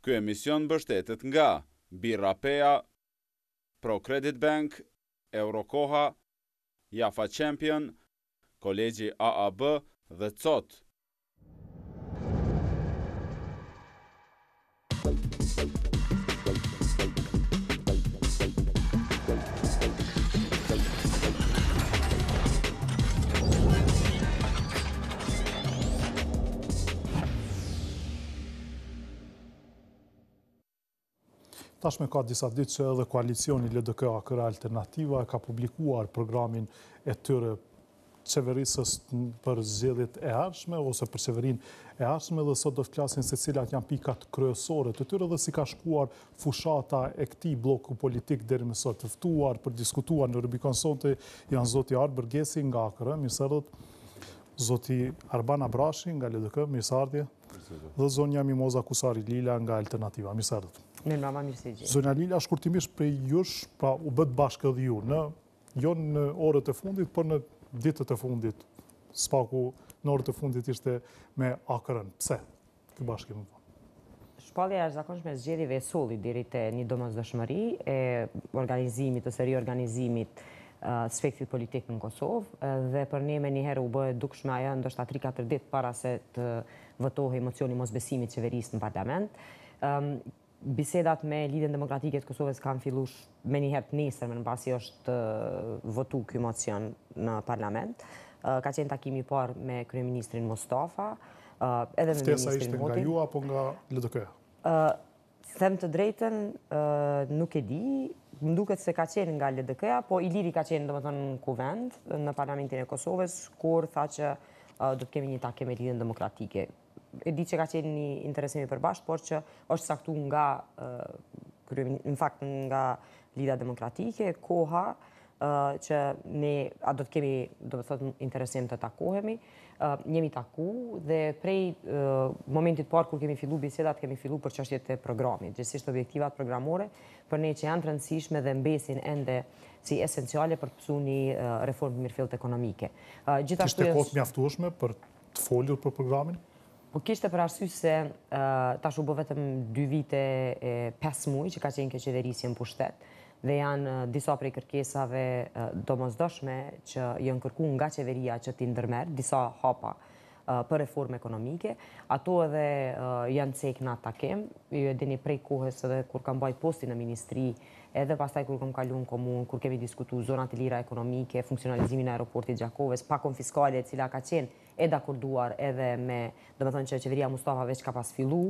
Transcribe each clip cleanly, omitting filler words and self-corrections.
Ky emision mbështetet nga Birrapea, Pro Credit Bank, Eurokoha, Jafa Champion, Kolegji AAB dhe COT. Tashme ka disa ditë që edhe koalicioni LDK-AKR-Alternativa ka publikuar programin e tyre qeverisës për zgjedhjet e ardhshme ose për qeverinë e ardhshme dhe sot do të flasin se cilat janë pikat kryesore të tyre dhe si ka shkuar fushata e këtij bloku politik deri më sot. Të ftuar për diskutuar në Rubikon sonte janë zoti Art Bergesi nga AKR, mirëserdhët, zoti Arbana Brashi nga LDK, mirësardhje, dhe zonja Mimoza Kusari Lila nga Alternativa, mirëserdhët. Zonja Lila, shkurtimisht për jush, pra u bët bashkë edhe ju, jo në orët e fundit, por në ditët e fundit, spaku në orët e fundit ishte me AKR-n. Pse? Ky bashkim më vonë. Shpallja e jashtëzakonshme e zgjedhjeve e solli deri te një domosdoshmëri e organizimit ose riorganizimit spektit politik në Kosovë dhe për ne me njëherë u bëhe dukshme ajo ndoshta 3-4 ditë para se të votohej mocioni mosbesimit qeverisë në parlament. Bisedat me Lidhjen Demokratike të Kosovës kanë filluar me njëherë të nesërmen mbasi është votu ky mocion në parlament. Ka qenë takimi i parë me kryeministrin Mustafa, edhe me Ftesa ministrin ishte nga Hoti. ju apo nga LDK? Them të drejtën, nuk e di, më duket se ka qenë nga LDK-a, po Iliri ka qenë domethënë në kuvend në parlamentin e Kosovës, kur tha që do të kemi një takim me Lidhjen Demokratike. E di që ka qenë një interesim i përbashkët, por që është saktu nga, në fakt nga Lidhja Demokratike, koha që ne do të kemi, do të thotë, interesim të takohemi, jemi taku dhe prej momentit parë kur kemi fillu bisedat, kemi fillu për çështjet e programit, gjithsesi objektivat programore, për ne që janë të rëndësishme dhe mbesin ende si esenciale për të pësuar një reformë mirëfillt ekonomike. Kishte kohë mjaftueshme për të folur për programin? Po kishte për arsye se tash u bë vetëm 2 vite e 5 muaj që ka qenë kjo qeverisje në pushtet dhe janë disa prej kërkesave domosdoshme që janë kërkuar nga qeveria që t'i ndërmerr disa hapa për reformë ekonomike. Ato edhe janë cek në atë takim. Ju e dini prej kohës edhe kur kam mbajt postin në ministri, edhe pastaj kur kam kalu në komunë, kur kemi diskutuar zonat e lira ekonomike, funksionalizimin e aeroportit Gjakovës, pakon fiskale e cila ka qenë e dakorduar edhe me, domethënë që qeveria Mustafa veç ka pas fillu,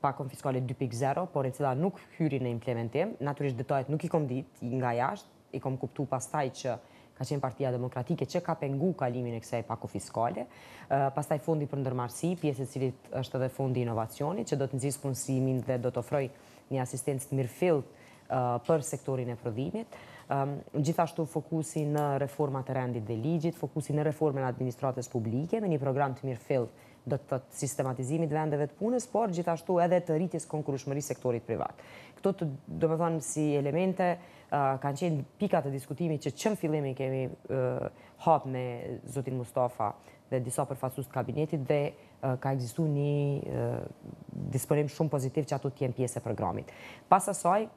pakon fiskale 2.0, por e cila nuk hyri në implementim. Natyrisht detajet nuk i kom ditë nga jashtë, i kom kuptu pastaj që ka qenë Partia Demokratike që ka pengu kalimin e kësaj pako fiskale. Pastaj fondi për ndërmarrësi, pjesë e cilit është edhe fondi inovacioni, që do të nxjisë punësimin dhe do të ofrojë një asistencë të mirëfillt për sektorin e prodhimit. Gjithashtu fokusi në reformat e rendit dhe ligjit, fokusi në reformën e administratës publike, me një program të mirëfillt do të thotë sistematizimit vendeve të punës, por gjithashtu edhe të rritjes konkurrueshmërisë sektorit privat. Këto të, domethënë, si elemente kanë qenë pikat e diskutimit që në fillim kemi hap me zotin Mustafa dhe disa përfaqësues të kabinetit dhe ka ekzistuar një disponim shumë pozitiv që ato të jenë pjesë e programit. Pas asaj,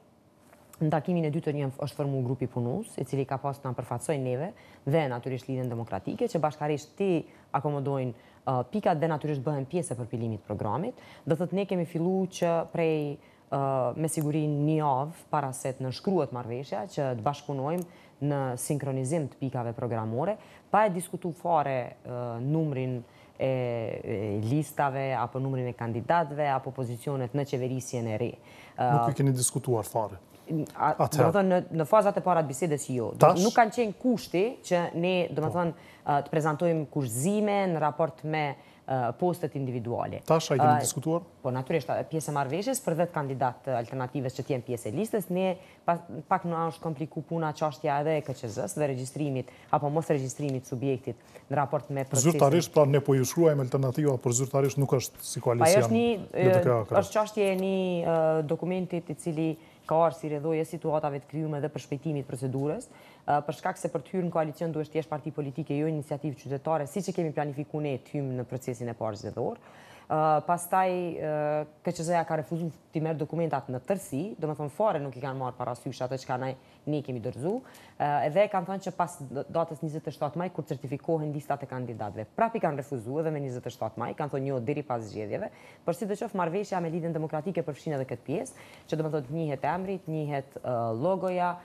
në takimin e dytë është formuar grupi punues, i cili ka pas të na përfaqësojë neve dhe natyrisht Lidhjen Demokratike, që bashkarisht ti akomodojnë pikat dhe natyrisht bëhen pjesë e përpilimit programit. Do thotë ne kemi filluar që prej me siguri një javë para se të nënshkruhet marrëveshja, që të bashkëpunojmë në sinkronizim të pikave programore, pa e diskutuar fare numrin e listave, apo numrin e kandidatëve, apo pozicionet në qeverisjen e re. Nuk i keni diskutuar fare? Në fazat e para të bisedës jo. Nuk kanë qenë kushti që ne të prezantojmë kushtëzime në raport me postet individuale. Tash a i keni diskutuar? Po, natyrisht, pjesë e marrëveshjes për 10 kandidatë alternativës që t'jenë pjesë e listës, ne pak në është kompliku puna çështja edhe e KQZ-s dhe regjistrimit, apo mos regjistrimit subjektit në raport me procesin. Zyrtarisht, pra ne po ju shkruajmë alternativa, por zyrtarisht nuk është si koalicion. Është çështje e një dokumentit i cili ka arë si rrjedhojë situatave të krijuara dhe për shpejtimit procedurës, për shkak se për të hyrë në koalicion duhet të jesh parti politike, jo iniciativë qytetare, siç e kemi planifikuar ne të hyjmë në procesin e parë zgjedhor. Pastaj, KQZ-ja ka refuzu t'i merë dokumentat në tërsi, do me thonë fare nuk i kanë marë parasysh atë që ka ne kemi dërzu, edhe kanë thonë që pas datës 27 maj, kur certifikohen listat e kandidatëve. Prap i kanë refuzu edhe me 27 maj, kanë thonë jo deri pas zgjedhjeve, për si të qoftë marrëveshja me lidhjen demokratike përfshin edhe këtë pjesë, që do me thonë t'njihet emri, t'njihet logoja,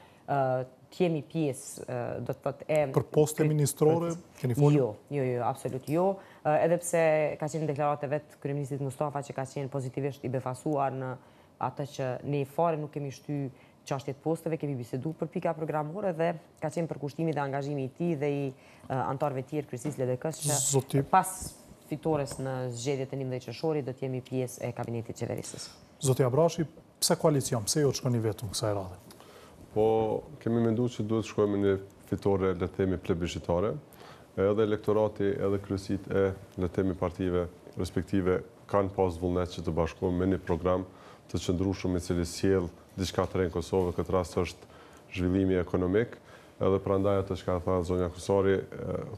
t'jemi pjesë, do të thotë e... Për poste ministrore, keni folur? Jo, absolut jo. Edhe pse ka qenë deklarate vetë kryeministrit Mustafa që ka qenë pozitivisht i befasuar në atë që ne fare nuk kemi shty çështjet posteve, kemi bisedu për pika programore dhe ka qenë përkushtimi dhe angazhimi i tij dhe i anëtarëve tjerë kryesisë LDK-s që pas fitores në zgjedhjet e 11 qershorit do të jemi pjesë e kabinetit qeverisës. Zoti Abrashi, pse koalicion? Pse jo të shkoni vetëm kësaj radhe? Po, kemi menduar që duhet të shkojmë në fitore, le të themi, plebiscitare, edhe elektorati, edhe kryesit e, le të themi, partive respektive kanë pas vullnet që të bashkohen me një program të qëndrueshëm i cili sjell diçka të re në Kosovë, këtë rast është zhvillimi ekonomik, edhe prandaj atë që ka thënë zonja Kusari,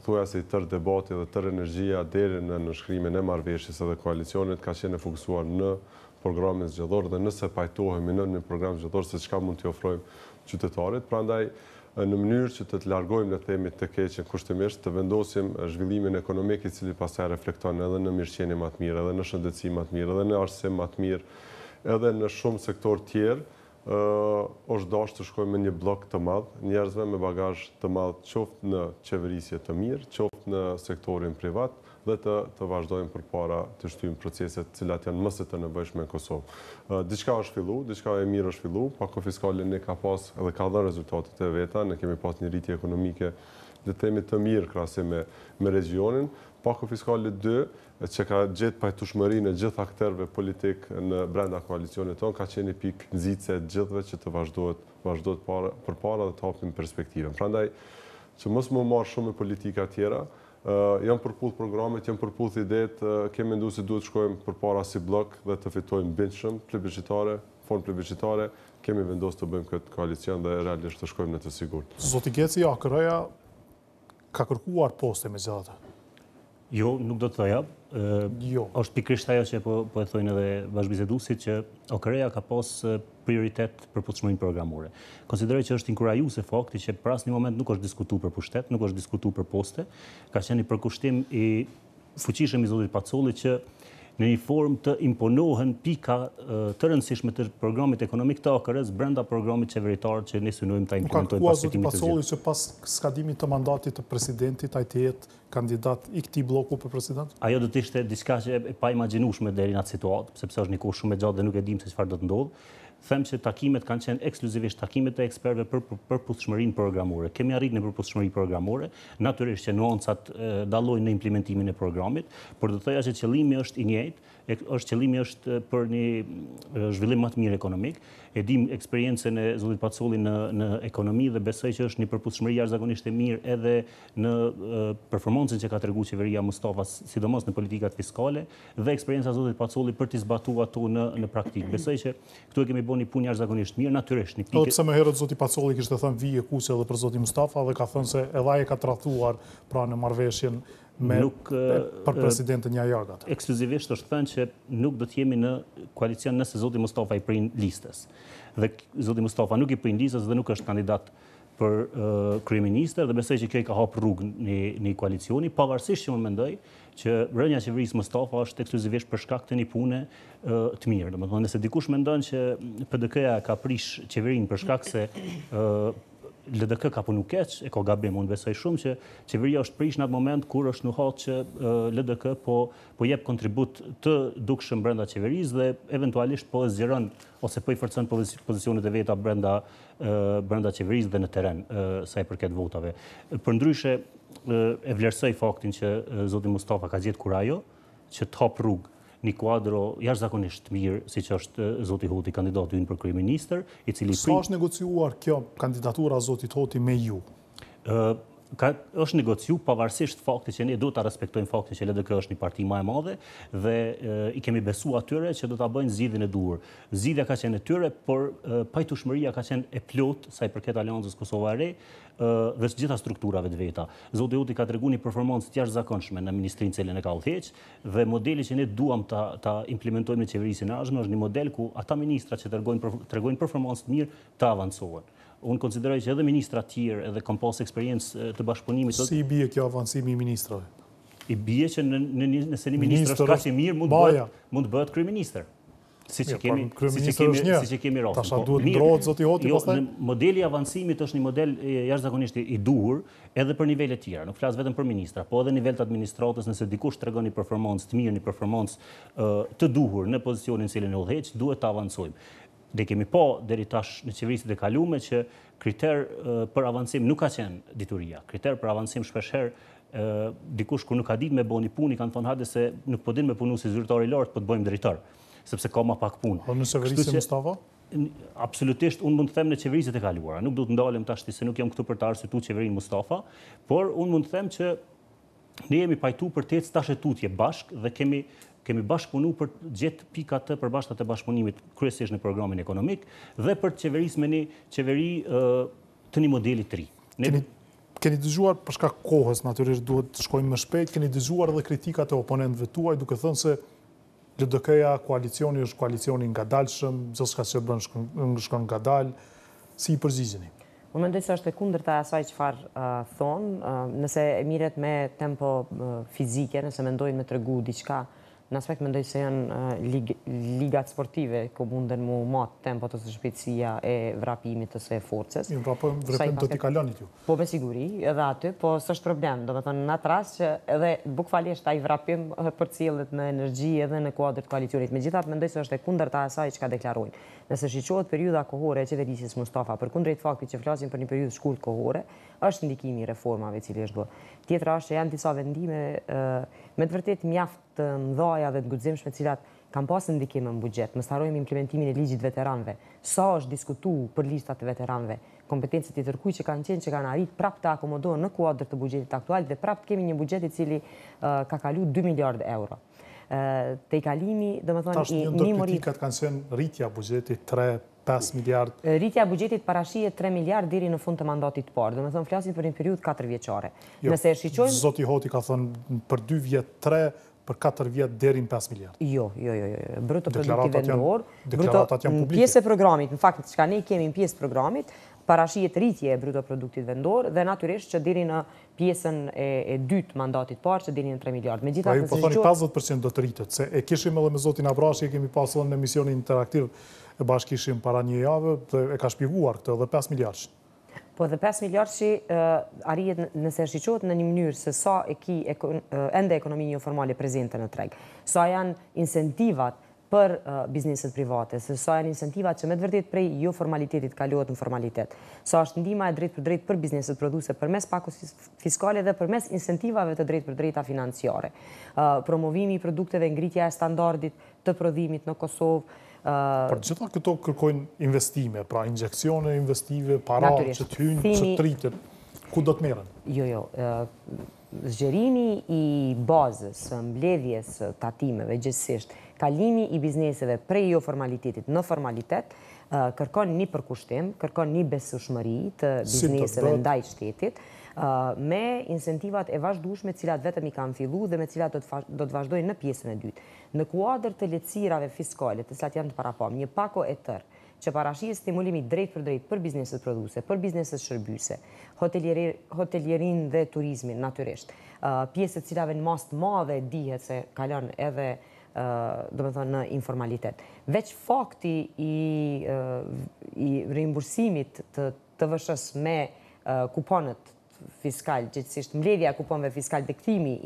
thuajse i tërë debati dhe tërë energjia deri në nënshkrimin e marrëveshjes edhe koalicionit ka qenë fokusuar në programin zgjedhor dhe nëse pajtohemi në një program zgjedhor se çka mund t'i ofrojmë qytetarit, prandaj në mënyrë që të largojmë, le të themi, të keqen kushtimisht, të vendosim zhvillimin ekonomik i cili pastaj reflekton edhe në mirëqenie më të mirë, edhe në shëndetësi më të mirë, edhe në arsim më të mirë, edhe në shumë sektor tjerë, është dashur të shkojmë me një blok të madh, njerëzve me bagazh të madh, qoftë në qeverisje të mirë, qoftë në sektorin privat, dhe të vazhdojmë përpara të shtyjmë proceset cilat janë më së të nevojshme në Kosovë. Diçka është fillu, diçka e mirë është fillu, pako fiskale ne ka pas edhe ka dhënë rezultatet e veta, ne kemi pas një rritje ekonomike dhe themi të mirë krahasim me regionin, pako fiskale 2 që ka gjetë pajtueshmërinë e gjithë aktorëve politik në brenda koalicionit tonë, ka qenë një pikë nxitse e gjithëve që të vazhdohet përpara dhe të hapim perspektivën. Prandaj, që mos më marr shumë politika tjera, janë përputh programet, janë përputh ideet, kemi menduar se duhet të shkojmë përpara si blok dhe të fitojmë bindshëm plebiscitare, formë plebiscitare, kemi vendosur të bëjmë këtë koalicion dhe realisht të shkojmë në të sigurt. Zoti Geci, AKR-ja ka kërkuar poste me zgjata. Jo, nuk do të thoja. Jo. Është pikërisht ajo që po e thojnë edhe bashkëbiseduesit që AKR-ja ka pas prioritet për përputhshmërinë programore. Konsideroj që është inkurajuese fakti që për asnjë moment nuk është diskutuar për pushtet, nuk është diskutuar për poste, ka qenë një përkushtim i fuqishëm i zotit Pacollit që në një formë të imponohen pika të rëndësishme të programit ekonomik të AKR-s brenda programit qeveritar që ne synojmë ta implementojmë pas fitimit të zgjedhjeve. Nuk ka kërkuar zoti Pacolli që pas skadimit të mandatit të presidentit ai të jetë kandidat i këtij bloku për president? Ajo do të ishte diçka që e pa imagjinueshme deri në atë situatë, sepse është një kohë shumë e gjatë dhe nuk e dim se çfarë do të ndodhë. Them që takimet kanë qenë ekskluzivisht takimet e ekspertëve për përputhshmërinë programore. Kemi arritur në përputhshmëri programore, natyrisht që nuancat dallojnë në implementimin e programit, por do të thoya që qëllimi është i njëjtë, qëllimi është për një zhvillim më të mirë ekonomik. E dim eksperiencën e zotit Pacolli në ekonomi dhe besoj që është një përputhshmëri jashtëzakonisht e mirë edhe në performancën që ka treguar qeveria Mustafa, sidomos në politikat fiskale dhe eksperjenca e zotit Pacolli për të zbatuar ato në praktikë. Besoj që këtu e kemi bën një punë jashtëzakonisht mirë, natyrisht një pikë. Pse më herët zoti Pacolli kishte thënë vije kuqe edhe për zotin Mustafa dhe ka thënë se edhe ai e ka tradhuar pra në marrëveshjen për presidentën Jajagat. Ekskluzivisht është thënë që nuk do të jemi në koalicion nëse zoti Mustafa i prin listës. Dhe zoti Mustafa nuk i prin listës dhe nuk është kandidat për kryeministër dhe besoj që kjo i ka hapur rrugë në koalicioni, pavarësisht që unë mendoj që rënja e qeverisë Mustafa është ekskluzivisht për shkak të një pune të mirë. Domethënë nëse dikush mendon që PDK-ja ka prish qeverinë për shkak se LDK ka punu keq, e ka gabim, unë besoj shumë që qeveria është prish në atë moment kur është nuhat që LDK po jep kontribut të dukshëm brenda qeverisë dhe eventualisht po zgjeron ose po i forcon pozicionet e veta brenda qeverisë dhe në terren sa i përket votave. Përndryshe e vlerësoj faktin që zoti Mustafa ka gjetur kurajo që të hap rrugë një kuadro jashtëzakonisht mirë, siç është zoti Hoti, kandidati ynë për kryeministër, i cili sa është negociuar kjo kandidatura zotit Hoti me ju? është negociu pavarësisht faktit që ne do ta respektojmë faktin që LDK është një parti më e madhe dhe i kemi besuar atyre që do ta bëjnë zgjidhjen e duhur. Zgjidhja ka qenë e tyre, por pajtueshmëria ka qenë e plotë sa i përket Aleancës Kosova e Re dhe të gjitha strukturave të veta. Zoti Joti ka treguar një performancë të jashtëzakonshme në ministrinë Cilën e ka udhëheq dhe modeli që ne duam ta implementojmë në qeverisjen e ardhshme është një model ku ata ministra që tregojnë performancë të mirë të avancohen. Unë konsideroj që edhe ministra të tjerë edhe kam pas eksperiencë të bashkëpunimit. Si i bie kjo avancimi i ministrave? I bie që nëse një ministër është kaq i mirë mund të bëhet kryeministër. Siç e kemi rast. Tasha duhet ndrohet zoti Hoti pastaj. Modeli i avancimit është një model jashtëzakonisht i duhur edhe për nivele të tjera. Nuk flas vetëm për ministra, po edhe nivel të administratës, nëse dikush tregon një performancë të mirë, një performancë të duhur në pozicionin cilin e udhëheq, duhet të avancojmë. Ne kemi pa deri tash në qeverisit e kalume që kriter për avancim nuk ka qenë dituria. Kriter për avancim shpeshherë dikush kur nuk ka ditë me bëni punë, kanë thonë hajde se nuk po din me punu si zyrtar i lartë, po të bëjmë drejtor, sepse ka më pak punë. Po në qeverisje Mustafa? Absolutisht, unë mund të them në qeverisit e kaluara. Nuk do të ndalem tash se nuk jam këtu për të arsyetuar qeverinë Mustafa, por unë mund të them që ne jemi pajtu për të ecë tash e tutje bashkë dhe kemi bashkëpunu për gjetë pikat të përbashkët e bashkëpunimit kryesisht në programin ekonomik dhe për të qeverisë me një qeveri të një modeli të ri. Keni dëgjuar, për shkak kohës natyrisht duhet të shkojmë më shpejt, keni dëgjuar edhe kritikat e oponentëve tuaj duke thënë se LDK-ja koalicioni është koalicioni ngadalshëm, gjithçka që bën shkon ngadal, si i përgjigjeni? Unë mendoj se është e kundërta e asaj çfarë thonë, nëse e mirret me tempo fizike, nëse mendojnë me tregu diçka. Në aspekt mendoj se janë ligat sportive ku munden mu matë tempot ose shpejtësia e vrapimit ose e forcës. Vrapim do t'i kalonit ju. Po me siguri, edhe aty, po s'është problem. Do me thonë në atë rast që edhe bukfalisht ai vrapim përcjellet në energji edhe në kuadër të koalicionit. Megjithatë mendoj se është e kundërta e asaj çka deklarojnë. Nëse shiqohet periudha kohore e qeverisjes Mustafa, përkundrejt faktit që flasim për një periudhë shkurt kohore, është ndikimi i reformave i cili është bërë. Tjetra është që janë disa vendime me të vërtetë mjaft të mëdha dhe të guximshme, të cilat kanë pasur ndikim në buxhet. Mos harrojmë implementimin e ligjit veteranëve. Sa është diskutuar për listat e veteranëve, kompetencat i tërkuj që kanë arrit prapë të akomodohen në kuadër të buxhetit aktual dhe prapë kemi një buxhet i cili ka kaluar 2 miliardë euro. Te i kalimi, domethënë i një kritikat kanë qenë rritja e buxhetit 3-5 miliard. Rritja e buxhetit parashihet 3 miliard deri në fund të mandatit të parë. Domethënë flasim për një periudhë 4 vjeçare. Nëse e shiqojmë, zoti Hoti ka thënë për 2 vjet 3, për 4 vjet deri në 5 miliard. Jo. Bruto produkti vendor, deklaratat janë publike. Pjesë e programit, në fakt çka ne kemi në pjesë programit, parashihet rritje e bruto produktit vendor dhe natyrisht që deri në pjesën e dytë mandatit parë që deri në 3 miliard. Megjithatë, po thoni 50% do të rritet, se e kishim edhe me zotin Abrashi, e kemi pasur në emisionin interaktiv e bashkishim para një javë dhe e ka shpjeguar këtë edhe 5 miliard. Po dhe 5 miliard që arrihet nëse shiqohet në një mënyrë se sa ende ekonomi informale prezente në treg, sa janë incentivat për bizneset private, se sa janë incentivat që me të vërtet prej jo formalitetit kalohet në formalitet, sa është ndihma e drejt për drejt për bizneset produse përmes pakos fiskale dhe përmes incentivave të drejt për drejta financiare, promovimi i produkteve, ngritja e standardit të prodhimit në Kosovë. Për gjitha këto kërkojnë investime, pra injekcione investive, para që të hynë, që të rritet, ku do të merren? Jo. Zgjerimi i bazës, mbledhjes tatimeve, gjithsesi kalimi i bizneseve prej jo formalitetit në formalitet, kërkon një përkushtim, kërkon një besueshmëri të bizneseve ndaj shtetit, me incentivat e vazhdueshme të cilat vetëm i kanë filluar dhe me të cilat do të vazhdojnë në pjesën e dytë. Në kuadër të lehtësirave fiskale, të cilat janë të parapam, një pako e tërë që parashihet stimulimi drejt për drejt për bizneset produse, për bizneset shërbyese, hotelierin dhe turizmin natyrisht. Pjesët cilave në mas të madhe dihet se kalon edhe në informalitet. Veç fakti i reimbursimit të vëshës me kuponët fiskal, gjithsesi mbledhja e kuponëve fiskal dhe kthimi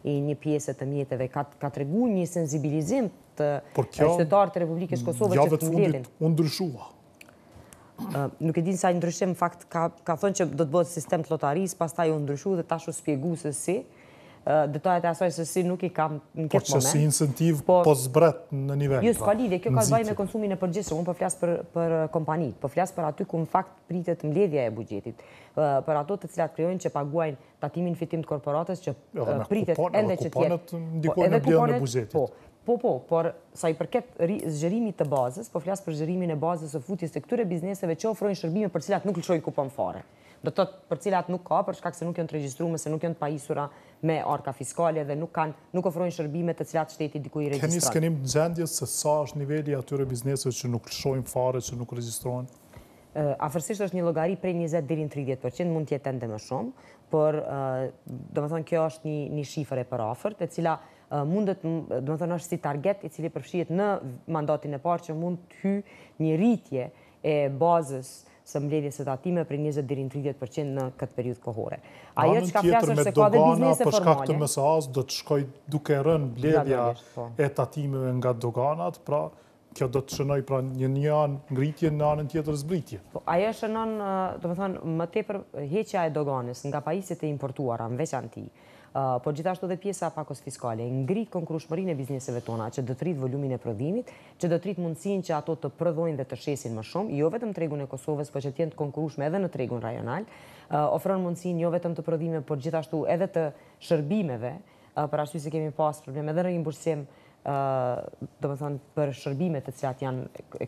i një pjesë të mjeteve ka treguar një sensibilizim të qytetarëve të Republikës Kosovës që të mbledhin. U ndryshua. Nuk e din sa i ndryshim, në fakt ka thënë që do të bëhet sistem të lotarisë, pastaj u ndryshu dhe tash u shpjegu se si. detajet e asaj se si nuk i kam në Po këtë që moment. si incentiv po zbret në nivel. Jo, s'ka lidhje, kjo ka të bëjë me konsumin e përgjithshëm. Unë po flas për kompanitë, po flas për aty ku në fakt pritet mbledhja e buxhetit. Për ato të cilat krijojnë që paguajnë tatimin fitim të korporatës që pritet ende që të jetë. Ndikojnë në mbledhjen e buxhetit. Por sa i përket zgjerimit të bazës, po flas për zgjerimin e bazës së futjes të këtyre bizneseve që ofrojnë shërbime për cilat nuk lëshojnë kupon fare. Do të thotë për cilat nuk ka, për shkak se nuk janë të regjistruar, se nuk janë të pajisura me arka fiskale dhe nuk ofrojnë shërbime të cilat shteti diku i regjistron. Keni skenim të gjendjes se sa është niveli atyre bizneseve që nuk lëshojnë fare, që nuk regjistrohen? Afërsisht është një llogari prej 20 deri në 30%, mund të jetë ende më shumë, por domethënë kjo është një shifër e përafërt, e cila domethënë është si target i cili përfshihet në mandatin e parë që mund të hyjë një rritje e bazës së mbledhjes së tatimeve për 20 deri në 30% në këtë periudhë kohore. Ajo që ka flasur se ka dhe biznese formale. Për shkak të mesaz do të shkojë duke rënë mbledhja e tatimeve nga doganat, pra kjo do të shënoj pra një anë ngritje në anën tjetër zbritje. Ajo shënon, domethënë, më tepër heqja e doganës nga pajisjet e importuara në veçanti. Por gjithashtu dhe pjesa pakos fiskale ngrit konkurrueshmërinë e bizneseve tona, që do të rrit volumin e prodhimit, që do të rrit mundësinë që ato të prodhojnë dhe të shesin më shumë, jo vetëm tregun e Kosovës, por që të jenë të konkurrueshme edhe në tregun rajonal. Ofron mundësinë jo vetëm të prodhimeve, por gjithashtu edhe të shërbimeve, për arsye se kemi pas probleme edhe në rimbursim, domethënë për shërbimet të cilat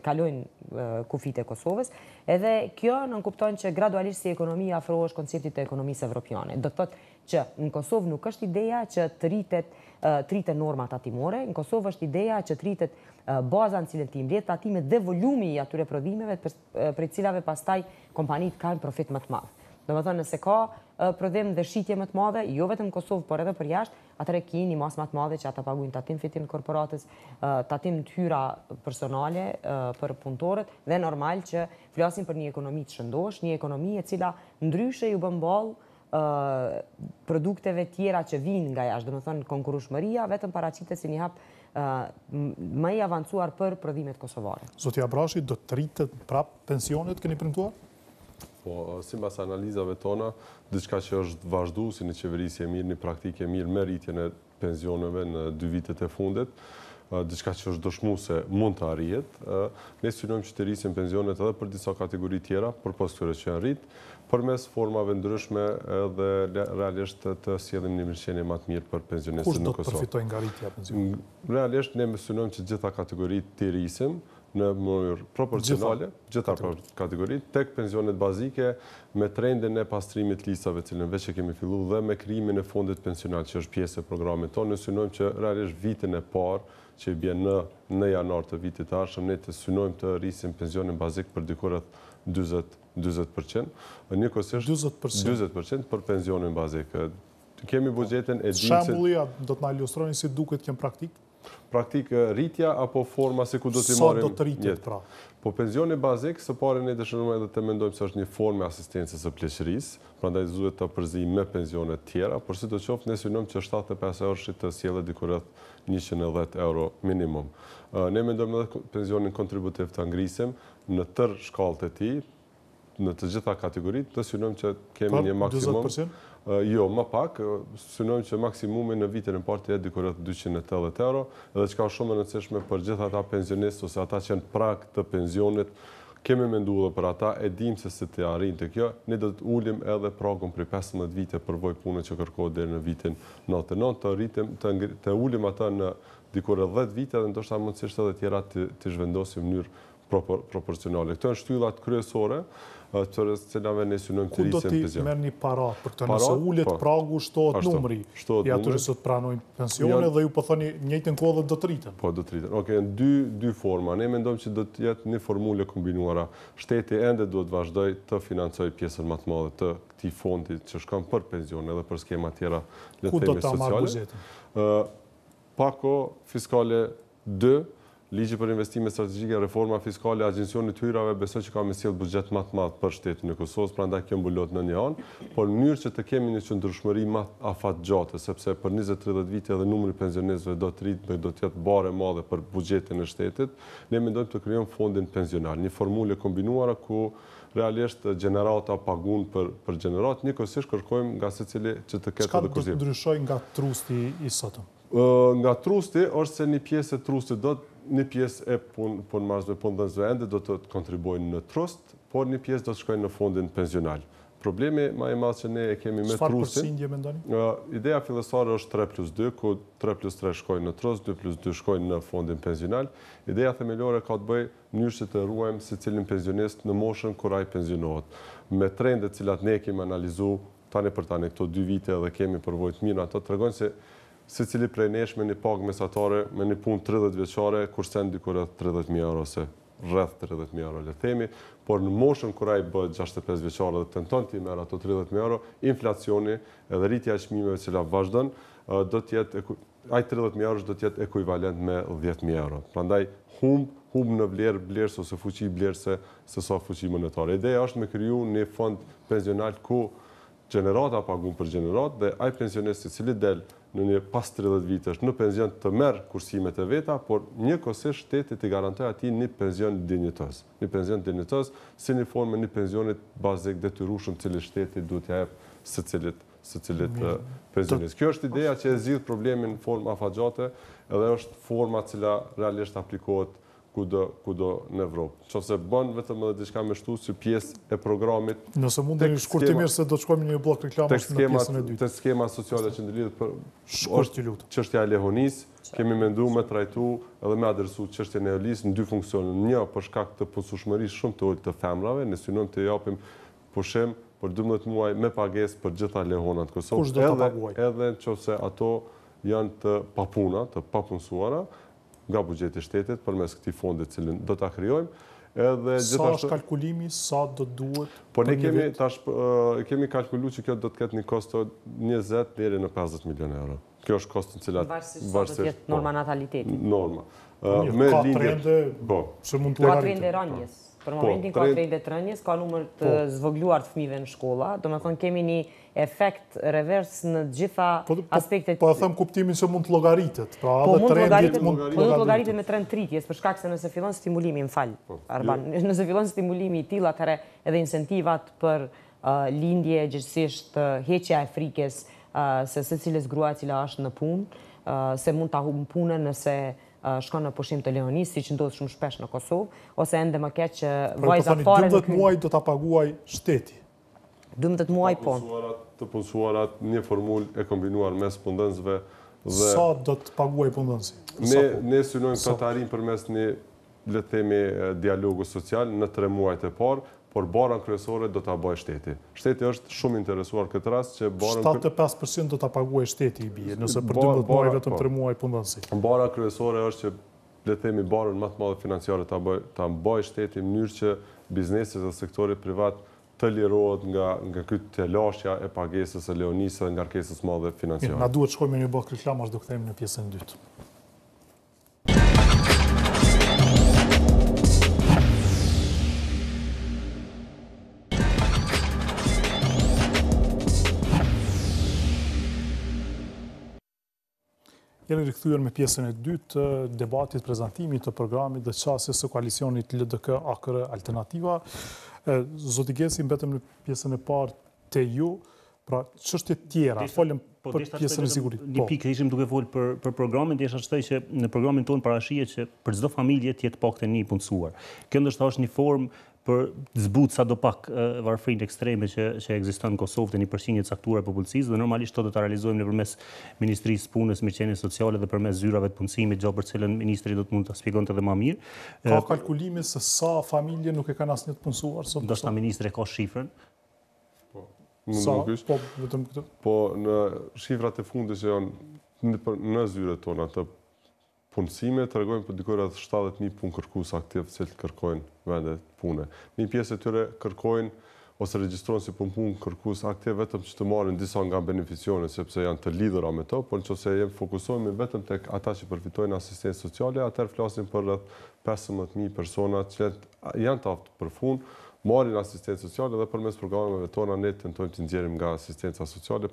kalojnë kufit e Kosovës, edhe kjo nënkupton që gradualisht si ekonomia afrohesh konceptit të ekonomisë evropiane. Do të thotë që në Kosovë nuk është ideja që të rritet norma tatimore, në Kosovë është ideja që të rritet baza në cilën të mbledh tatimet dhe volumi i atyre prodhimeve për cilave pastaj kompanitë kanë profit më të madh. Domethënë nëse ka prodhim dhe shitje më të madhe, jo vetëm në Kosovë, por edhe për jashtë, atëherë ka një masë më të madhe që ata paguajnë tatim fitim të korporatës, tatim të hyra personale për punëtorët dhe normal që flasim për një ekonomi të shëndosh, një ekonomi e cila ndryshe ju bën ballë produkteve tjera që vijnë nga jashtë, domethënë konkurrueshmëria vetëm paraqitet si një hap më i avancuar për prodhimet kosovare. Zoti Abrashi, do të rritet prap pensionet, keni premtuar? Po, sipas analizave tona, diçka që është vazhduar si në qeverisje mirë, një praktike mirë me rritjen e pensioneve në 2 vitet e fundit, diçka që është dëshmuese mund të arrihet. Ne synojmë që të rrisin pensionet edhe për disa kategori tjera, përpos këtyre që janë rrit, përmes formave ndryshme edhe realisht të sjellim një mirëqenie më të mirë për pensionistët në Kosovë. Kush do të përfitojë nga rritja e pensionit? Realisht ne synojmë që gjitha kategoritë të rrisim në mënyrë proporcionale, gjitha kategoritë, tek pensionet bazike, me trendin e pastrimit listave cilën veç e kemi filluar dhe me krijimin e fondit pensional që është pjesë e programit tonë, ne synojmë që realisht vitin e parë që i bjen në janar të vitit të ardhshëm, ne të synojmë të rrisim pensionin bazik për diku rreth 40%. Njëkohësisht 40% për pensionin bazik. Kemi buxhetin e dimse. Shembulli do të na ilustroni si duket kjo praktik? Praktik rritja apo forma se ku do t'i marrim. Sa do të rritet pra? Po pensioni bazik, së pari ne dëshirojmë edhe të mendojmë se është një formë e asistencës së pleqërisë, prandaj duhet të përzijmë me pensione të tjera, por sidoqoftë ne synojmë që 75 euroshit të sjellet diku rreth 110 euro minimum. Ne mendojmë edhe pensionin kontributiv të ngrisim në tërë shkallët e tij, në të gjitha kategoritë, të synojmë që kemi një maksimum. 20%? Jo, më pak, synojmë që maksimumi në vitin e parë të jetë diku rreth 280 euro, edhe çka është shumë e rëndësishme për gjithë ata pensionistë ose ata që janë prag të pensionit, kemi menduar për ata, e dim se si të arrijnë kjo, ne do të ulim edhe pragun prej 15 vite përvoj pune që kërkohet deri në vitin 99, të rritim të ulim ata në diku rreth 10 vite dhe ndoshta mundësisht edhe tjera të zhvendosim në mënyrë proporcionale. Këto janë shtyllat kryesore të cilave ne synojmë të rrisim pension. Ku do t'i merrni parat për këtë? Nëse ulet pragu, shtohet numri i atyre që të pranojnë pensione dhe ju po thoni njëjtën kohë do të rriten. Po, do të rriten. Okej, në dy forma. Ne mendojmë që do të jetë një formule kombinuara. Shteti ende duhet vazhdoj të financojë pjesën më të madhe të këtij fondi që shkon për pensione dhe për skema tjera le të themi sociale. Pako fiskale 2, ligji për investime strategjike, reforma fiskale, agjencioni të hyrave, besoj që ka me sjellë buxhet më të madh për shtetin e Kosovës, prandaj kjo mbulot në një anë, por në mënyrë që të kemi një qëndrueshmëri më afatgjate, sepse për 20-30 vite edhe numri i pensionistëve do të rritë dhe do të jetë bare madhe për buxhetin e shtetit, ne mendojmë të krijojmë fondin pensional, një formule kombinuara ku realisht gjenerata pagun për gjenerat, njëkohësisht kërkojmë nga secili që të ketë edhe kurzim. Çka do të ndryshoj nga trusti i sotëm? Nga trusti është se një pjesë e trustit një pjesë e punëdhënësve ende do të kontribuojnë në trust, por një pjesë do të shkojnë në fondin pensional. Problemi më i madh që ne e kemi me Çfarë trustin. përqindje mendoni? Ideja fillestare është 3+2, ku 3+3 shkojnë në trust, 2+2 shkojnë në fondin pensional. Ideja themelore ka të bëjë mënyrë që të ruajmë secilin pensionist në moshën kur ai pensionohet. Me trendet cilat ne kemi analizuar tani për tani këto 2 vite dhe kemi përvojë të mira, ato tregojnë se secili prej nesh me një pagë mesatare, me një punë 30 vjeçare, kurse diku rreth 30.000 euro ose rreth 30.000 euro le themi, por në moshën kur ai bëhet 65 vjeçar dhe tenton të merr ato 30.000 euro, inflacioni edhe rritja e çmimeve që vazhdon, do të jetë ai 30.000 euro do të jetë ekuivalent me 10.000 euro. Prandaj humb në vlerës ose fuqi vlerëse se sa fuqi monetare. Ideja është me kriju një fond pensional ku gjenerata pagun për gjenerat dhe ai pensionist i cili del në një pas 30 vitesh në pension të merr kursimet e veta, por njëkohësisht shteti të garantoj atij një pension dinjitos. Një pension dinjitos si një formë një pensionit bazik detyrueshëm cili shteti duhet t'ia jap secilit pensionist. Kjo është ideja që e zgjidh problemin në formë afatgjate edhe është forma cila realisht aplikohet kudo në Evropë. Nëse bën vetëm edhe diçka me shtu si pjesë e programit. Nëse mundeni shkurtimisht se do të shkojmë në një blok reklamash në pjesën e dytë. Tek skema sociale që ndërlidhet për Shkurt, lutem. Çështja e lehonisë, kemi menduar me trajtu edhe me adresu çështjen e EOLIS në 2 funksione. Një për shkak të punësueshmërisë shumë të ulët të femrave, ne synojmë të japim pushim për 12 muaj me pagesë për gjitha lehonat në Kosovë. Kush do ta paguajë? Edhe nëse ato janë të papuna, të papunësuara nga buxheti i shtetit përmes këtij fondi të cilin do ta krijojmë. Edhe sa është kalkulimi, sa do duhet? Po ne kemi kalkuluar që kjo do të ketë një kost 20 deri në 50 milionë euro. Kjo është kosti i cilat varsisht do të jetë norma nataliteti. Norma. Me trende, se mund të trende rënjes. Për momentin ka trende të rënjes, ka numër të zvogluar të fëmijëve në shkolla, domethënë kemi një efekt revers në gjitha aspektet. Po e them kuptimin se mund të llogaritet. Pra edhe mund të llogaritet me trend rritjes, për shkak se nëse fillon stimulimi, Arban, nëse fillon stimulimi i tillë, atëherë edhe incentivat për lindje, gjithsesi heqja e frikës se secilës grua e cila është në punë, se mund ta humbë punën nëse shkon në pushim të lehonisë, siç ndodh shumë shpesh në Kosovë, ose ende më keq që vajzat fare 12 muaj do ta paguaj shteti. 12 muaj po. Të punësuarat një formulë e kombinuar mes punëdhënësve dhe sa do të paguaj punëdhënësi? Ne synojmë këtë të arrijmë përmes një le të themi dialogu social në 3 muajt e parë, por barën kryesore do ta bëjë shteti. Shteti është shumë interesuar këtë rast që barën 75% do ta paguajë shteti i bie, nëse për 12 muaj vetëm 3 muaj punëdhënësi. Bara kryesore është që le të themi barën më të madhe financiare ta bëjë shteti në mënyrë që bizneset dhe sektori privat të lirohet nga ky telashja e pagesës së lehonisë dhe ngarkesës së madhe financiare. Na duhet shkojmë në një blok reklamash do kthehemi në pjesën e dytë. Jeni rikthyer me pjesën e dytë të debatit, prezantimit të programit dhe qasjes së koalicionit LDK-AKR-Alternativa. Zoti Gesi, mbetëm në pjesën e parë te ju, pra çështje tjera, folëm për pjesën e sigurisë. Një pikë ishim duke folë për programin, desha shtoj që në programin tonë parashihet që për çdo familje të jetë paktën një punësuar. Kjo ndoshta është një formë për zbut sa do pak varfrinë ekstreme që ekziston në Kosovë të 1% të caktuar e popullsisë dhe normalisht to do ta realizojmë nëpërmes Ministrisë së Punës, Mirëqenies Sociale dhe përmes zyrave të punësimit, gjë për cilën ministri do të mund ta shpjegonte edhe më mirë. Ka kalkulime se sa familje nuk e kanë asnjë të punësuar sot? Ndoshta ministri ka shifrën. Vetëm këtë. Po në shifrat e fundit që janë në zyret tona të punësime, të regojnë për dikur rreth 70.000 punë kërkues aktiv që kërkojnë vendet pune. Një pjesë e tyre kërkojnë ose regjistrohen si punë kërkues aktiv vetëm që të marrin disa nga beneficionet sepse janë të lidhura me to, por nëse jemi fokusohemi vetëm tek ata që përfitojnë asistencë sociale, atëherë flasim për rreth 15.000 persona që janë të aftë për fund, marrin asistencë sociale dhe përmes programeve tona ne tentojmë të nxjerrim nga asistenca sociale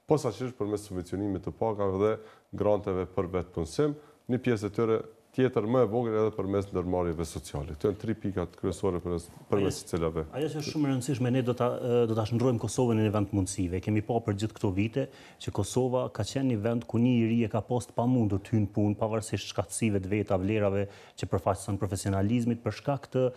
posaçërisht përmes subvencionimit të pagave dhe granteve për vetpunësim. Një pjesë e tyre tjetër më e vogël edhe përmes ndërmarrjeve sociale. Këto janë 3 pikat kryesore përmes të cilave. Ajo që është shumë e rëndësishme, ne do ta shndrojmë Kosovën në një vend mundësive. Kemi pa për gjithë këto vite që Kosova ka qenë një vend ku një iri e ka post pamundur të hynë punë, pavarësisht shkatësive të veta, vlerave që përfaqëson profesionalizmit për shkak të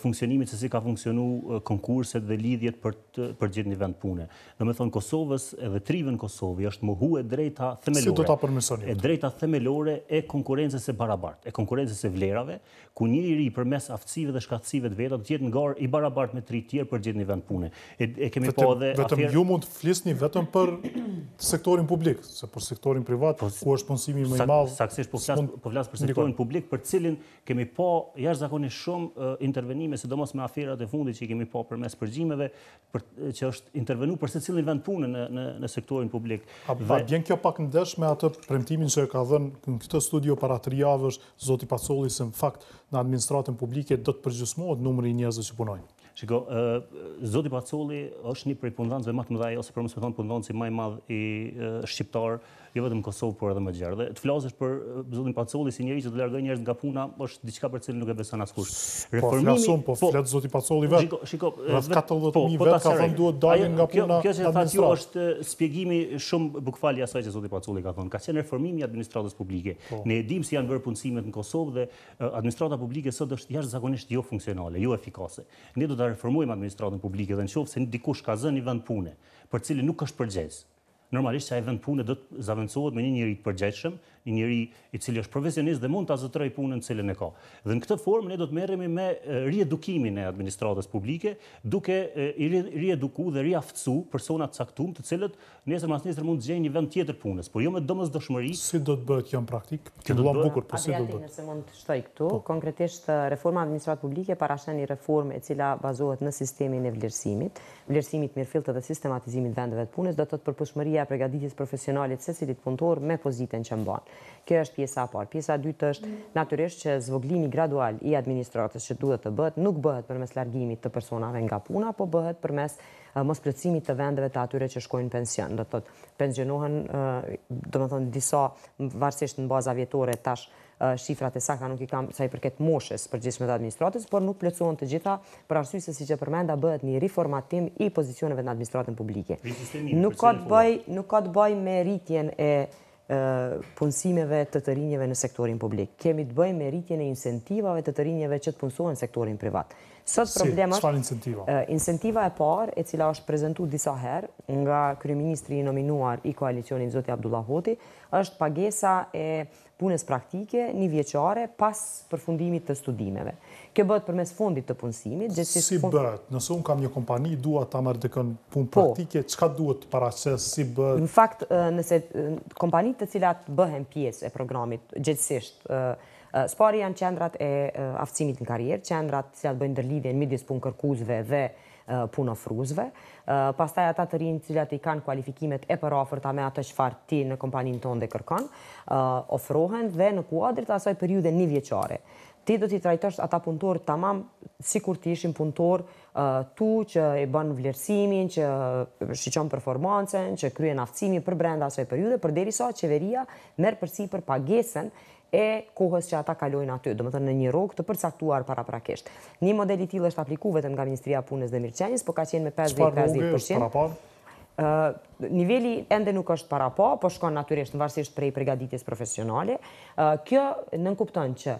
funksionimit se si ka funksionu konkurset dhe lidhjet për gjithë një vend pune. Domethënë Kosovës edhe trive në Kosovë është mohu e drejta themelore. Si do ta përmirësoni? E drejta themelore e konkurrencës së barabartë, e konkurrencës së vlerave, ku një iri përmes aftësive dhe shkatësive të veta do të jetë ngar i barabartë me 3 tjerë për gjithë një vend pune. E kemi pa edhe vetëm ju mund të flisni vetëm për sektorin publik, se për sektorin privat ku është punësimi më i madh. Saktësisht po flas për sektorin publik, për cilin kemi pa jashtëzakonisht shumë intervenime, sidomos me aferat e fundit që i kemi pa përmes përgjimeve, që është intervenu për secilin vend pune në sektorin publik. A vjen kjo pak ndesh me atë premtimin që ka dhënë në këtë studio para 3 javësh zoti Pacolli se në fakt në administratën publike do të përgjysmohet numri i njerëzve që punojnë? Shiko, zoti Pacolli është një prej punëdhënësve më të mëdhej, ose për mos me thonë punëdhënësi më i madh i shqiptar, jo vetëm Kosovë, por edhe më gjerë. Dhe të flasësh për zotin Pacolli si njëri që të largoj njerëz nga puna, është diçka për cilën nuk e beson askush. Po flet zoti Pacolli vetë. Shiko, rreth 40.000 vetë ka thënë duhet dalin nga puna. Kjo që thatë ju është spjegimi shumë bukfali asaj që zoti Pacolli ka thënë. Ka qenë reformimi i administratës publike. Ne e dimë si janë bërë punësimet në Kosovë dhe administrata publike sot është jashtëzakonisht jo funksionale, jo efikase. Ne do ta reformojmë administratën publike dhe nëse dikush ka zënë një vend pune për cilin nuk është përgjegjës. Normalisht që ai vend pune do të zaventësohet me një njeri të përgjegjshëm, një njeri i cili është profesionist dhe mund ta zotërojë punën cilën e ka. Dhe në këtë formë ne do të merremi me riedukimin e administratës publike, duke i rieduku dhe riaftësu persona të caktuar, të cilët nesër mas nesër mund të gjejnë një vend tjetër punës, por jo me domosdoshmëri. Si do të bëhet kjo në praktik? Kjo do të bukur, po si do të bëhet? Nëse mund të shtoj këtu, konkretisht reforma e administratës publike parashën një reformë e cila bazohet në sistemin e vlerësimit mirëfillt dhe sistematizimit vendeve të punës, do të thotë përputhshmëria e përgatitjes profesionale të secilit punëtor me pozitën që mban. Kjo është pjesa e parë. Pjesa e dytë është natyrisht që zvoglimi gradual i administratës që duhet të bëhet nuk bëhet përmes largimit të personave nga puna, po bëhet përmes mosplotësimit të vendeve të atyre që shkojnë pension. Do të thotë pensionohen, domethënë disa varësisht në baza vjetore tash shifrat e sakta nuk i kam sa i përket moshës përgjithshme të administratës, por nuk plotësohen të gjitha për arsye se siç e përmenda bëhet një riformatim i pozicioneve në administratën publike. Nuk ka të bëjë me rritjen e punësimeve të rinjeve në sektorin publik. Kemi të bëjmë me rritjen e incentivave të rinjeve që të punësohen në sektorin privat. Sot problemi është incentiva e parë, e cila është prezantuar disa herë nga kryeministri i nominuar i koalicionit zoti Abdullah Hoti, është pagesa e punës praktike një vjeçare pas përfundimit të studimeve. Kjo bëhet përmes fondit të punësimit. Si bëhet? Nëse unë kam një kompani, dua ta marr dikën punë praktike, çka duhet të paraqes, si bëhet? Në fakt, nëse kompanitë të cilat bëhen pjesë e programit gjithsesi, spari janë qendrat e aftësimit në karrierë, qendrat të cilat bëjnë ndërlidhjen midis punëkërkuesve dhe punëofruesve. Pastaj ata të rinj të cilat i kanë kualifikimet e paraafërta me atë çfarë ti në kompaninë tonë kërkon, ofrohen dhe në kuadër të asaj periudhe një vjeçare. Ti do t'i trajtosh ata punëtorë tamam sikur të ishin punëtorë tu që e bën vlerësimin, që shiqon performancën, që kryen aftësimin për brenda asaj periudhe, përderisa qeveria merr përsipër pagesën e kohës që ata kalojnë aty, domethënë në një rrogë të përcaktuar paraprakisht. Një model i tillë është aplikuar vetëm nga Ministria e Punës dhe Mirëqenies, por ka qenë me 50-50%. Niveli ende nuk është para pa, po shkon natyrisht varësisht prej përgatitjes profesionale. Kjo nënkupton që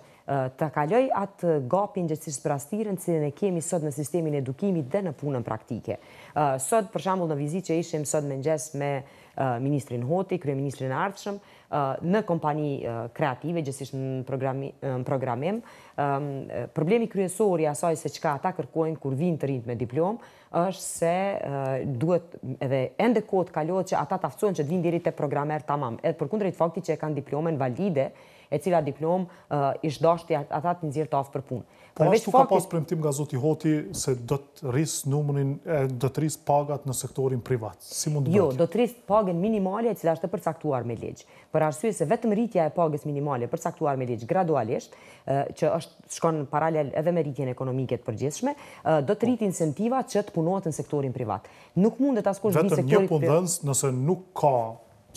të kaloj atë gapin gjithësisht sprastirën cilën e kemi sot në sistemin e edukimit dhe në punën praktike. Sot, për shembull, në vizitë që ishim sot mëngjes me ministrin Hoti, kryeministrin e ardhshëm, në kompani kreative, gjithësisht në programim, problemi kryesor i asaj se çka ata kërkojnë kur vinë të rinjt me diplomë është se duhet edhe ende kohë kalohet që ata të aftësohen që të vinë deri te programer tamam. Edhe përkundrejt faktit që e kanë diplomen valide, e cila diplomë ish dashti ata të nxjerrë të aftë për punë. Po ashtu ka pas premtim nga zoti Hoti se do të rris pagat në sektorin privat. Si mund të bëhet? Jo, do të rris pagën minimale e cila është e përcaktuar me ligj. Për arsye se vetëm rritja e pagës minimale e përcaktuar me ligj gradualisht, që shkon paralel edhe me rritjen ekonomike të përgjithshme, do të rrit incentiva që të punohet në sektorin privat. Nuk mundet askush në sektorin privat. Vetëm një punëdhënës nëse nuk ka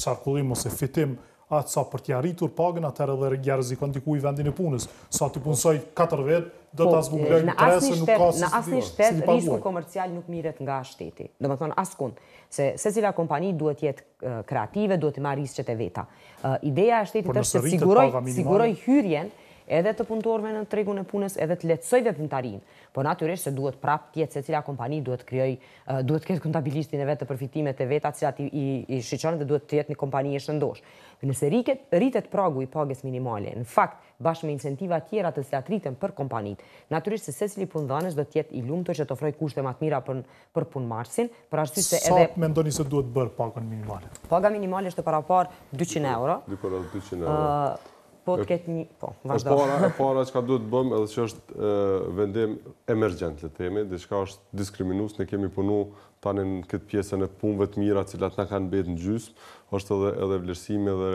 sarkullim ose fitim atë sa për t'ja arritur pagën, atëherë edhe ja rrezikon diku i vendin e punës. Sa ti punsoj 4 vjet, do ta zbuglojnë 3 se nuk ka në asnjë shtet risku komercial nuk mirret nga shteti. Domethënë askund, se secila kompani duhet të jetë kreative, duhet të marrë risqet e veta. Ideja e shtetit është të siguroj hyrjen edhe të punëtorëve në tregun e punës, edhe të lehtësoj veprimtarinë. Po natyrisht se duhet prapë të jetë secila kompani duhet të ketë kontabilistin e vet të përfitimet e veta, të cilat i shiqon dhe duhet të jetë një kompani e shëndosh. Nëse rritet pragu i pagës minimale, në fakt bashkë me incentiva tjera të cilat rriten për kompanitë, natyrisht se secili punëdhënës do të jetë i lumtur që të ofrojë kushte më të mira për punëmarrësin, për arsye se edhe sa mendoni se duhet bërë pagën minimale? Paga minimale është parapar 200 euro. Dikur 200 euro. Po të ketë një, po, vazhdo. E para që ka duhet bëmë edhe që është vendim emergjent, le themi, diçka është diskriminues, ne kemi punu tani në këtë pjesën e punëve të mira, cilat na kanë mbetë në gjysmë, është edhe vlerësimi dhe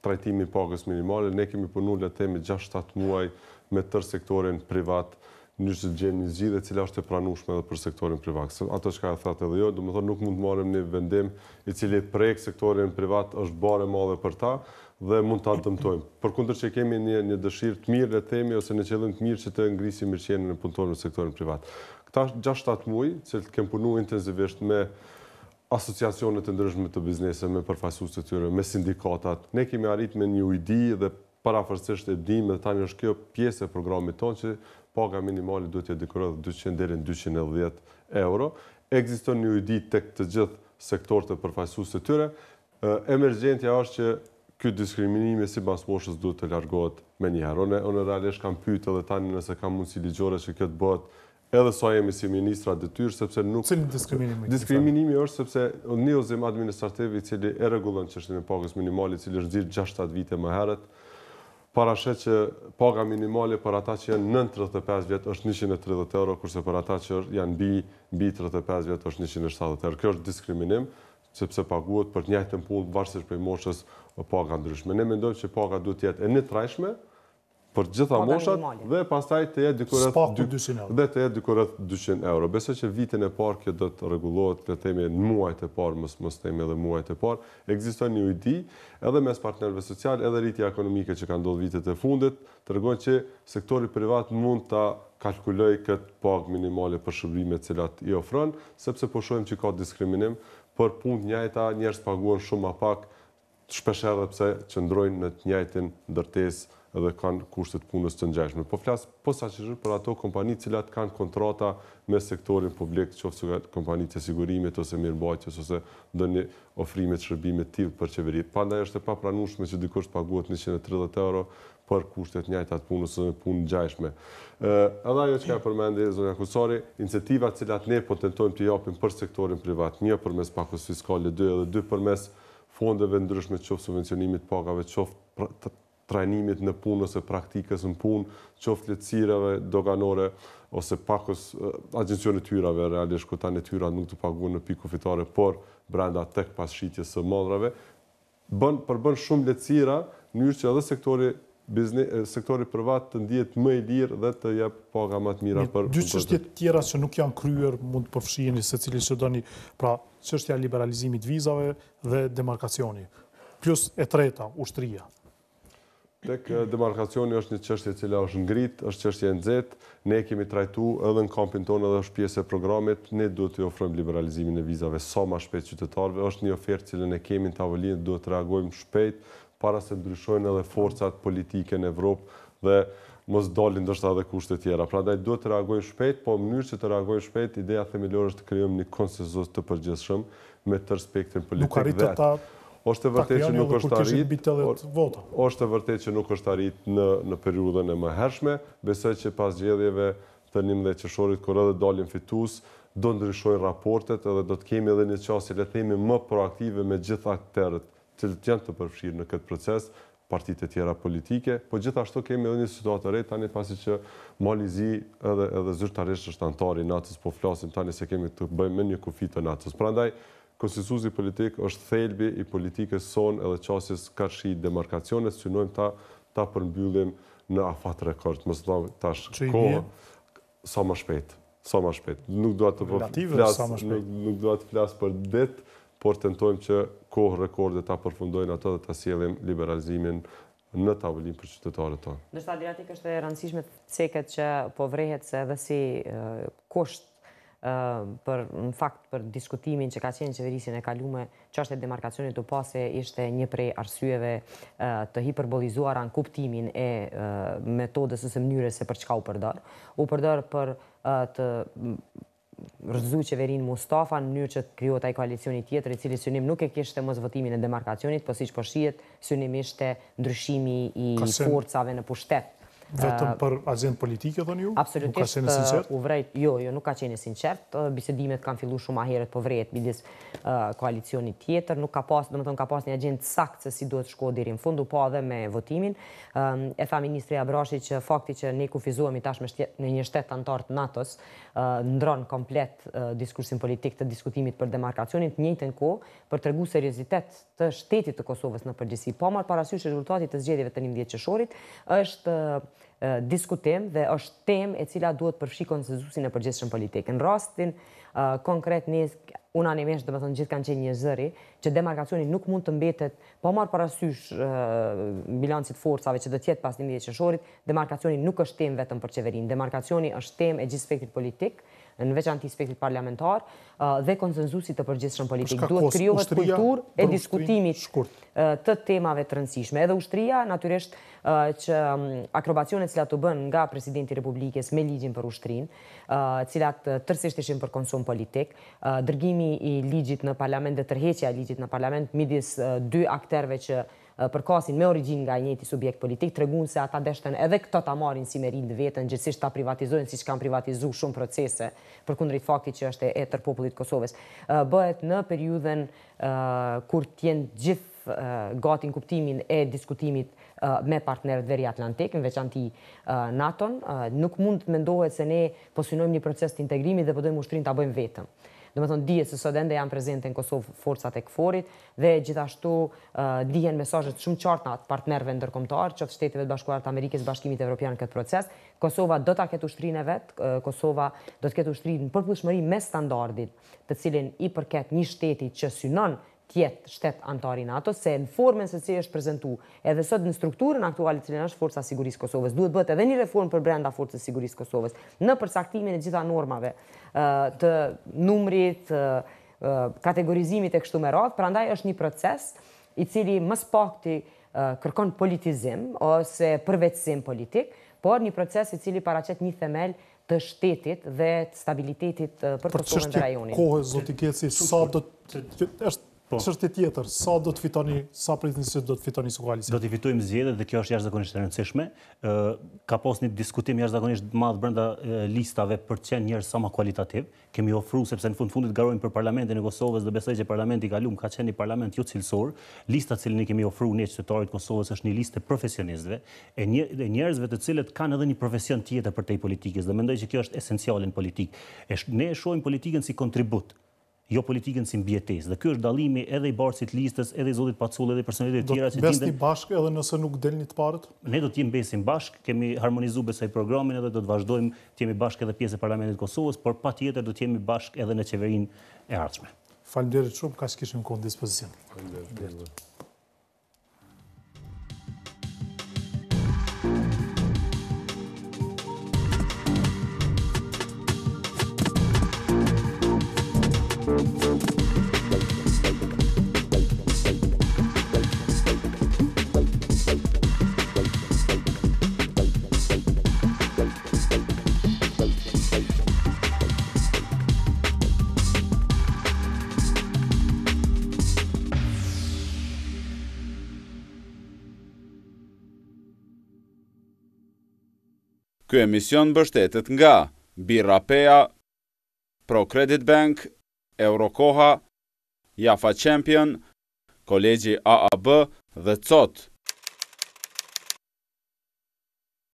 trajtimi i pagës minimale. Ne kemi punu, le themi, 6-7 muaj me tërë sektorin privat, në që të gjejmë një zgjidhje cila është e pranueshme edhe për sektorin privat. Ato çka e thatë edhe jo, domethënë nuk mund të marrim një vendim i cili prek sektorin privat, është bare madhe për ta dhe mund ta dëmtojmë. Përkundër që kemi një dëshirë të mirë, le të themi, ose një qëllim të mirë që të ngrisim mirëqenien e punëtorëve në sektorin privat. Këta 6-7 muaj që kemi punuar intensivisht me asociacione të ndryshme të bizneseve, me përfaqësues të tyre, me sindikatat, ne kemi arritur me një ujdi dhe parafërsisht e dimë dhe tani është kjo pjesë e programit tonë që paga minimale duhet të jetë diku rreth 200 deri në 210 euro. Ekziston një ujdi tek të gjithë sektorët e përfaqësues të tyre. Emergjentja është që ky diskriminimi sipas moshës duhet të largohet menjëherë. Unë realisht kam pyetur edhe tani nëse ka mundësi ligjore që kjo të bëhet edhe sa jemi si ministra detyrë, sepse nuk... Cili diskriminimi? Diskriminimi është sepse një udhëzim administrativ i cili e rregullon çështjen e pagës minimale, i cili është nxirr 6-7 vite më herët, parashet që paga minimale për ata që janë nën 35 vjet është 130 euro, kurse për ata që janë mbi 35 vjet është 170 euro. Kjo është diskriminim, sepse paguhet për të njëjtën punë varësisht prej moshës o paga ndryshme. Ne mendojmë që paga duhet të jetë e njëtrajshme për gjitha moshat dhe pastaj të jetë diku rreth 200 euro. Besoj që vitin e parë kjo do të rregullohet, le të themi në muajt e parë, mos themi edhe muajt e parë. Ekziston një ujdi edhe mes partnerëve social, edhe rritja ekonomike që ka ndodhur vitet e fundit, tregojnë që sektori privat mund ta kalkuloj këtë pagë minimale për shërbimet të cilat i ofron, sepse po shohim që ka diskriminim për punë të njëjta, njerëz paguhen shumë më pak, shpeshherë pse qëndrojnë në të njëjtin ndërtesë edhe kanë kushtet punës të ngjashme. Po flas posaçërisht për ato kompani të cilat kanë kontrata me sektorin publik, qoftë kompanitë e sigurimit ose mirëmbajtjes ose ndonjë ofrime të shërbime të tillë për qeveri. Prandaj është e papranueshme që dikush paguhet 130 euro për kushtet të njëjta të punës ose punë ngjashme. Edhe ajo që ka përmendur zonja Kusari, incentivat të cilat ne po tentojmë të japim për sektorin privat, një përmes pakos fiskale, dy përmes fondeve ndryshme, qoftë subvencionimit pagave, qoftë trajnimit në punë ose praktikës në punë, qoftë lehtësirave doganore ose pakos agjencione tyrave, realisht ku tani tyrat nuk të paguhen në pikë kufitare, por brenda tek passhitjes së modrave, përbën shumë lehtësira, në mënyrë që edhe sektori privat të ndihet më i lirë dhe të jep paga më të mira për dy çështje tjera që nuk janë kryer, mund të përfshiheni secili që doni, pra çështja e liberalizimit vizave dhe demarkacioni. Plus e treta, ushtria. Tek demarkacioni është një çështje e cila është ngrit, është çështje e nxehtë. Ne kemi trajtuar edhe në kampin tonë edhe është pjesë e programit. Ne duhet të ofrojmë liberalizimin e vizave sa më shpejt qytetarëve. Është një ofertë që ne kemi në tavolinë, duhet të reagojmë shpejt para se ndryshojnë edhe forcat politike në Evropë dhe mos dalin ndoshta edhe kushte tjera. Prandaj duhet të reagojmë shpejt, po në mënyrë që të reagojmë shpejt, ideja themelore është të krijojmë një konsenzus të përgjithshëm me tërë spektrin politik. Është e vërtetë që nuk është arrit në periudhën e mëhershme. Besoj që pas zgjedhjeve të 19 qershorit, kur edhe dalin fitues, do ndryshojnë raportet edhe do të kemi edhe një qasje, le të themi, më proaktive me gjithë aktorët që janë të përfshirë në këtë proces, partitë e tjera politike, po gjithashtu kemi edhe një situatë të re tani pasi që Mali Zi edhe zyrtarisht është antar i NATO-s, po flasim tani se kemi të bëjmë me një kufi të NATO-s. Prandaj konsensusi politik është thelbi i politikës sonë edhe qasjes karshi demarkacionet, synojmë ta përmbyllim në afat rekord. Mos tash kohë sa më shpejt. Nuk dua të flas për ditë, por tentojmë që kohë rekorde ta përfundojnë ato dhe ta sjellin liberalizimin në tavolinë për qytetarët tonë. Ndërsa Adriatik është e rëndësishme të ceket që po vrehet se edhe si kusht në fakt për diskutimin që ka qenë qeverisjen e kalume, çështja e demarkacionit u pa se ishte një prej arsyeve të hiperbolizuara në kuptimin e metodës ose mënyrës se për çka u përdor. U përdor për të rrëzu qeverinë Mustafa në mënyrë që të krijohet ai koalicioni tjetër, i cili synim nuk e kishte mos votimin e demarkacionit, po siç po shihet, synim ishte ndryshimi i forcave në pushtet. Vetëm për agent politike, thoni ju? Absolutisht, u vrejt, jo, nuk ka qenë sinqert, bisedimet kanë fillu shumë herët, po vrejt midis koalicioni tjetër, nuk ka pas, domethënë ka pas një agent sakt se si duhet shko deri në fund, u pa edhe me votimin. E tha ministri Abrashi që fakti që ne kufizohemi tash në një shtet antar të NATO-s, ndron komplet diskursin politik të diskutimit për demarkacionin, të njëjtën kohë për tregu seriozitet të shtetit të Kosovës në përgjithësi. Pa marrë parasysh rezultatit të zgjedhjeve të 11 qershorit, është diskutim dhe është temë e cila duhet përfshi konsenzusin e përgjithshëm politik. Në rastin konkret, unanimisht, domethënë gjithë kanë qenë një zëri, që demarkacioni nuk mund të mbetet pa marrë parasysh bilancit forcave që do të jetë pas 11 qershorit, demarkacioni nuk është temë vetëm për qeverinë. Demarkacioni është temë e gjithë spektrit politik, në veçanti spektrit parlamentar dhe konsenzusit të përgjithshëm politik. Duhet krijohet kulturë e diskutimit të temave të rëndësishme. Edhe ushtria, natyrisht që akrobacionet cilat u bën nga presidenti i Republikës me ligjin për ushtrinë, cilat tërësisht ishin për konsum politik, dërgimi i ligjit në parlament dhe tërheqja e ligjit në parlament midis dy akterëve që përkasin me origjinë nga njëjti subjekt politik, treguan se ata deshten edhe këto ta marrin si merit në vetën, gjithsesi ta privatizojnë siç kanë privatizuar shumë procese përkundrejt faktit që është e tërë popullit Kosovës. Bëhet në periudhën kur t'jen gjithë gati në kuptimin e diskutimit me partnerët veri Atlantik, në veçanti NATO-n, nuk mund të mendohet se ne po synojmë një proces të integrimit dhe po dojmë ushtrinë ta bëjmë vetëm. Domethënë dihet se sot ende janë prezente në Kosovë forcat e KFOR-it dhe gjithashtu dihen mesazhet shumë qarta të partnerëve ndërkombëtar, qoftë Shteteve të Bashkuara të Amerikës, Bashkimit Evropian në këtë proces. Kosova do ta ketë ushtrinë e vet, Kosova do të ketë ushtrinë në përputhshmëri me standardin, të cilin i përket një shteti që synon tjetë shtet antar i NATO, se në formën se si është prezentu, edhe sot në strukturën aktuale cilën është Forca Sigurisë Kosovës, duhet bëhet edhe një reformë për brenda Forcës Sigurisë Kosovës, në përsaktimin e gjitha normave të numrit, kategorizimit e kështu me radhë, prandaj është një proces i cili më së pakti kërkon politizim ose përveçsim politik, por një proces i cili paraqet një themel të shtetit dhe të stabilitetit për Kosovën dhe rajonin. Për çështje kohë, zoti Keci, sa do të çështje tjetër, sa do të fitoni, sa pritni se do të fitoni së koalicioni? Do të fitojmë zgjedhjet dhe kjo është jashtëzakonisht e rëndësishme. Ka pas një diskutim jashtëzakonisht të madh brenda listave për të qenë njerëz sa më kualitativ. Kemi ofruar sepse në fundit garojmë për parlamentin e Kosovës dhe besoj që parlamenti i kaluar ka qenë një parlament jo cilësor. Lista që ne kemi ofruar ne qytetarit të Kosovës është një listë profesionistëve e njerëzve të cilët kanë edhe një profesion tjetër përtej politikës dhe mendoj që kjo është esenciale në politikë. Ne e shohim politikën si kontribut, jo politikën si mbjetesë. Dhe ky është dallimi edhe i barësit listës, edhe i zotit Paculli dhe personeleve të tjera që do të besni bashkë edhe nëse nuk delni të parët? Ne do të jemi besim bashkë, kemi harmonizuar besoj programin edhe do të vazhdojmë të jemi bashkë edhe pjesë e Parlamentit të Kosovës, por patjetër do të jemi bashkë edhe në qeverinë e ardhshme. Faleminderit shumë, kaq kishim kohë në dispozicion. Faleminderit. Ky emision mbështetet nga Birrapea, Pro Credit Bank, Eurokoha, Jafa Champion, Kolegji AAB dhe COT.